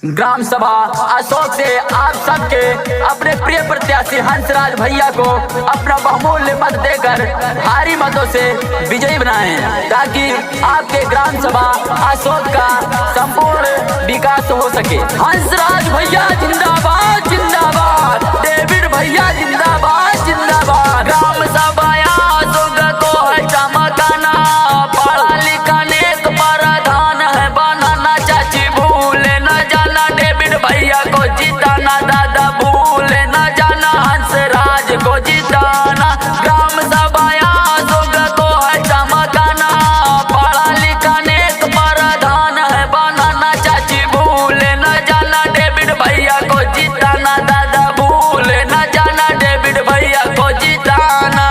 Gram सभा अशोक से आप सबके अपने प्रिय प्रत्याशी हंसराज भैया को अपना बहुमूल्य मत देकर भारी मतों से विजयी बनाएं, ताकि आपके ग्राम सभा अशोक का संपूर्ण विकास हो सके। हंसराज भैया जिंदाबाद जिंदाबाद, डेविड भैया जिंदाबाद जिंदाबाद। ग्राम सभा अशोक को है चमकाना, पढ़ा लिखा नेक प्रधान है बनाना, चाची भूले न जाना डेविड भैया को जिताना, दादा भूले न जाना हंसराज को जिताना। ग्राम सभा अशोक को है चमकाना, पढ़ा लिखा नेक प्रधान है बनाना, चाची भूले न जाना डेविड भैया को जिताना, दादा भूले न जाना डेविड भैया को जिताना।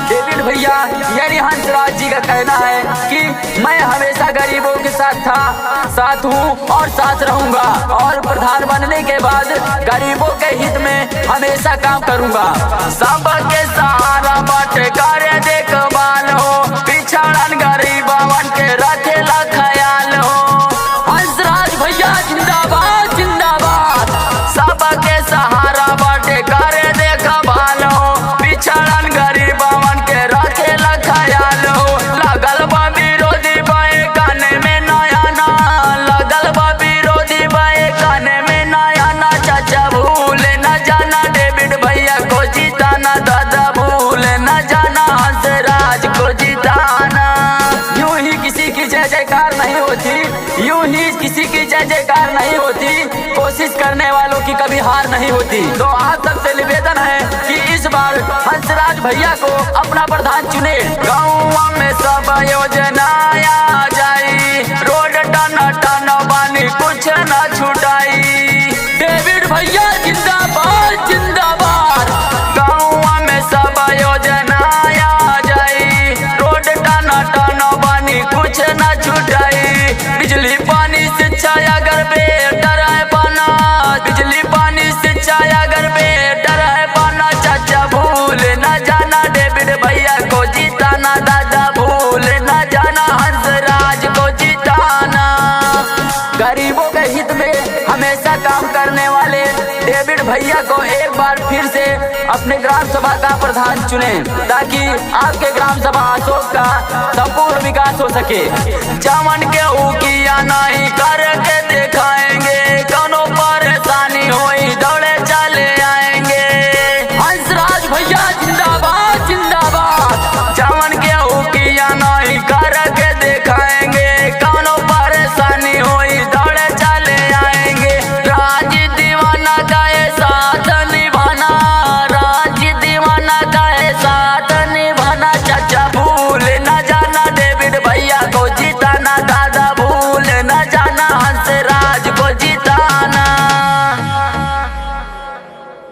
डेविड भैया यानी हंसराज जी का कहना है कि मैं हमेशा गरीबों के साथ हूँ और साथ रहूंगा, और प्रधान बनने के बाद गरीबों के हित में हमेशा काम करूंगा। सबके सहारा बाटे करे देखभाल हो, पिछड़न गरीबवन के रखेला ख्याल हो। हंसराज भैया जिंदाबाद जिंदाबाद, सबके सहारा बाटे करे देखभाल हो, पिछड़न गरीबवन के रखेला ख्याल हो। लगल बा विरोधी बाएं काने में नया ना, लगल बा विरोधी बाएं काने में नया ना, चाचा भूले न जाना डेविड भैया को जिताना, दादा भूले न जाना हंसराज को जिताना। यूं ही किसी की जय जयकार नहीं होती, यूं ही किसी की जय जयकार नहीं होती, कोशिश करने वालों की कभी हार नहीं होती। तो आप सबसे निवेदन है कि इस बार हंसराज भैया को अपना प्रधान चुने। गाँव में सब योजना आ जाई, रोड टन टन बानी कुछ न छुटाई, डेविड भैया जिंदाबाद जिंदाबाद। गाँव में सब योजना आ जाई, रोड टन टन बानी कुछ न छुटाई, बिजली पानी शिक्षा अगर बेहतर है बना, बिजली पानी शिक्षा अगर बेहतर है बना, चाचा भूले न जाना डेविड भैया को जिताना, दादा भूले न जाना हंसराज को जिताना। गरीबों के हित में हमेशा काम करने वाले डेविड भैया को एक बार फिर से अपने ग्राम सभा का प्रधान चुने, ताकि आपके ग्राम सभा अशोक का संपूर्ण विकास हो सके। जामन के उकिया नहीं करके दिखाएंगे, कौनो परेशानी होई दौड़े चले आएंगे। हंसराज भैया जिंदाबाद जिंदाबाद, जामन के उकिया नहीं करके दिखाएंगे, कौनो परेशानी होई दौड़े चले आएंगे। राज दीवाना का साथ निभाना, राज दीवाना का साथ निभाना, चाचा भूले न जाना डेविड भैया को जिताना, दादा भूले न जाना हंसराज